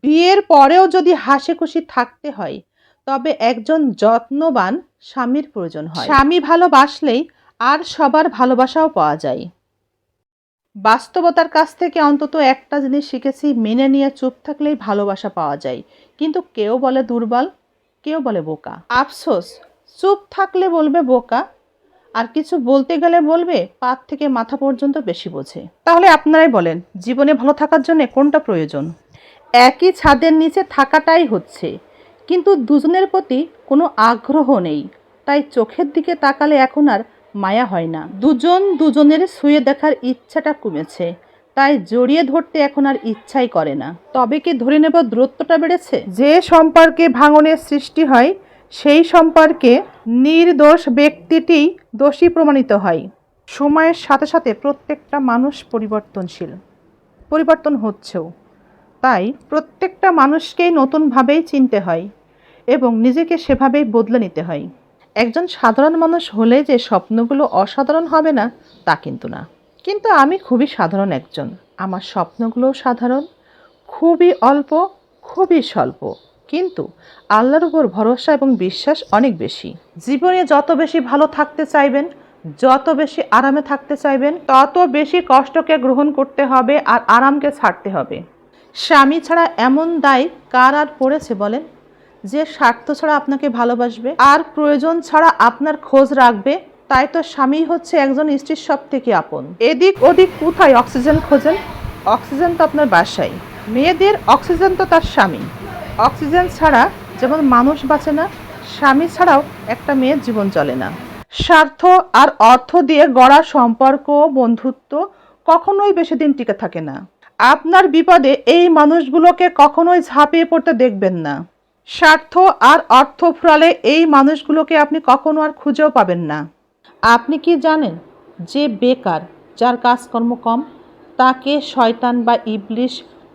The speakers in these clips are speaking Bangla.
বিয়ের পরেও যদি হাসিখুশি থাকতে হয় তবে একজন যত্নবান স্বামীর প্রয়োজন হয়। স্বামী ভালোবাসলেই আর সবার ভালোবাসাও পাওয়া যায়। বাস্তবতার কাছ থেকে অন্তত একটা জিনিস শিখেছি, মেনে নিয়ে চুপ থাকলেই ভালোবাসা পাওয়া যায়। কিন্তু কেউ বলে দুর্বল, কেউ বলে বোকা। আফসোস, চুপ থাকলে বলবে বোকা, আর কিছু বলতে গেলে বলবে পা থেকে মাথা পর্যন্ত বেশি বোঝে। তাহলে আপনারাই বলেন, জীবনে ভালো থাকার জন্য কোনটা প্রয়োজন? একই ছাদের নিচে থাকাটাই হচ্ছে, কিন্তু দুজনের প্রতি কোনো আগ্রহ নেই, তাই চোখের দিকে তাকালে এখন আর মায়া হয় না। দুজন দুজনের ছুঁয়ে দেখার ইচ্ছাটা কমেছে, তাই জড়িয়ে ধরতে এখন আর ইচ্ছাই করে না। তবে কি ধরে নেব দূরত্বটা বেড়েছে? যে সম্পর্কে ভাঙনের সৃষ্টি হয় সেই সম্পর্কে নির্দোষ ব্যক্তিটি দোষী প্রমাণিত হয়। সময়ের সাথে সাথে প্রত্যেকটা মানুষ পরিবর্তনশীল, পরিবর্তন হচ্ছেও। তাই প্রত্যেকটা মানুষকেই নতুনভাবেই চিনতে হয় এবং নিজেকে সেভাবেই বদলে নিতে হয়। একজন সাধারণ মানুষ হলে যে স্বপ্নগুলো অসাধারণ হবে না তা কিন্তু না। কিন্তু আমি খুবই সাধারণ একজন, আমার স্বপ্নগুলোও সাধারণ, খুবই অল্প, খুবই স্বল্প, কিন্তু আল্লাহর উপর ভরসা এবং বিশ্বাস অনেক বেশি। জীবনে যত বেশি ভালো থাকতে চাইবেন, যত বেশি আরামে থাকতে চাইবেন, তত বেশি কষ্টকে গ্রহণ করতে হবে আর আরামকে ছাড়তে হবে। স্বামী ছাড়া এমন দায় কার আর পড়েছে বলেন, যে স্বার্থ ছাড়া আপনাকে ভালোবাসবে আর প্রয়োজন ছাড়া আপনার খোঁজ রাখবে? তাই তো স্বামী হচ্ছে একজন স্ত্রীর সব থেকে আপন। এদিক ওদিক কোথায় অক্সিজেন খোঁজেন? অক্সিজেন তো আপনার বাসায়। মেয়েদের অক্সিজেন তো তার স্বামী। অক্সিজেন ছাড়া যেমন মানুষ বাঁচে না, স্বামী ছাড়াও একটা মেয়ের জীবন চলে না। স্বার্থ আর অর্থ দিয়ে গড়া সম্পর্ক, বন্ধুত্ব কখনোই বেশি দিন টিকে থাকে না। আপনার বিপদে এই মানুষগুলোকে কখনোই ঝাঁপিয়ে পড়তে দেখবেন না। স্বার্থ আর অর্থ ফুরালে এই মানুষগুলোকে আপনি কখনো আর খুঁজেও পাবেন না। আপনি কি জানেন যে বেকার, যার কাজকর্ম কম, তাকে শয়তান বা ইবলিশ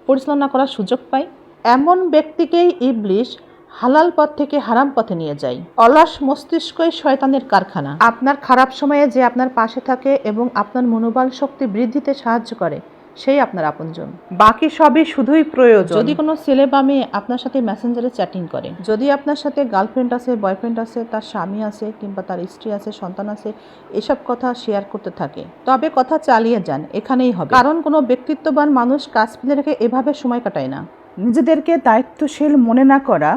পরিচালনা করার সুযোগ পায়? এমন ব্যক্তিকেই ইবলিশ হালাল পথ থেকে হারাম পথে নিয়ে যায়। অলস মস্তিষ্কই শয়তানের কারখানা। আপনার খারাপ সময়ে যে আপনার পাশে থাকে এবং আপনার মনোবল শক্তি বৃদ্ধিতে সাহায্য করে, সেই আপনার আপনজন। বাকি সবই শুধুই প্রয়োজন। যদি কোনো ছেলে বা মেয়ে আপনার সাথে মেসেঞ্জারে চ্যাটিং করে, যদি আপনার সাথে গার্লফ্রেন্ড আছে, বয়ফ্রেন্ড আছে, তার স্বামী আছে কিংবা তার স্ত্রী আছে, সন্তান আছে, এসব কথা শেয়ার করতে থাকে, তবে কথা চালিয়ে যান, এখানেই হবে। কারণ কোনো ব্যক্তিত্ববান মানুষ কাজ ফেলে রেখে এভাবে সময় কাটায় না। নিজেদেরকে দায়িত্বশীল মনে না করা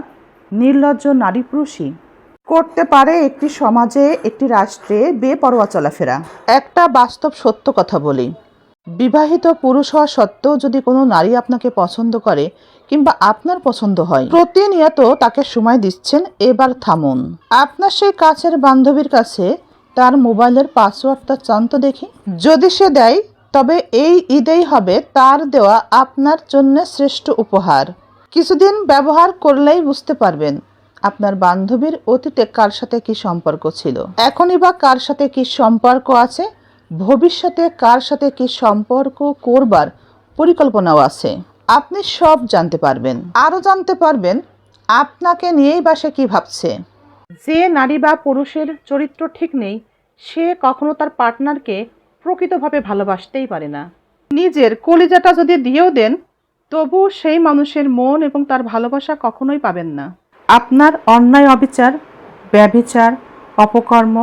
নির্লজ্জ নারী পুরুষই করতে পারে একটি সমাজে, একটি রাষ্ট্রে বেপরোয়া চলাফেরা। একটা বাস্তব সত্য কথা বলি, বিবাহিত পুরুষ হওয়া সত্ত্বেও যদি কোনো নারী আপনাকে পছন্দ করে কিংবা আপনার পছন্দ হয়, প্রতিনিয়ত তাকে সময় দিচ্ছেন, এবার থামুন। আপনার সেই কাছের বান্ধবীর কাছে তার মোবাইলের পাসওয়ার্ডটা চান তো দেখি। যদি সে দেয়, তবে এই ঈদেই হবে তার দেওয়া আপনার জন্য শ্রেষ্ঠ উপহার। কিছুদিন ব্যবহার করলেই বুঝতে পারবেন আপনার বান্ধবীর অতীতে কার সাথে কি সম্পর্ক ছিল, এখনই বা কার সাথে কি সম্পর্ক আছে, ভবিষ্যতে কার সাথে কি সম্পর্ক করবার পরিকল্পনাও আছে। আপনি সব জানতে পারবেন। আরও জানতে পারবেন আপনাকে নিয়েই বা সে কী ভাবছে। যে নারী বা পুরুষের চরিত্র ঠিক নেই, সে কখনো তার পার্টনারকে প্রকৃতভাবে ভালোবাসতেই পারে না। নিজের কলিজাটা যদি দিয়েও দেন, তবু সেই মানুষের মন এবং তার ভালোবাসা কখনোই পাবেন না। আপনার অন্যায়, অবিচার, ব্যভিচার, অপকর্ম,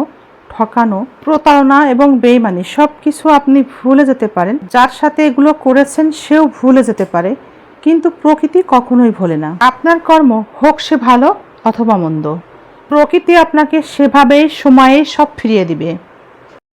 ঠকানো, প্রতারণা এবং বেইমানি সব কিছু আপনি ভুলে যেতে পারেন। যার সাথে এগুলো করেছেন সেও ভুলে যেতে পারে, কিন্তু প্রকৃতি কখনোই ভোলে না। আপনার কর্ম হোক সে ভালো অথবা মন্দ, প্রকৃতি আপনাকে সেভাবেই সময়েই সব ফিরিয়ে দিবে।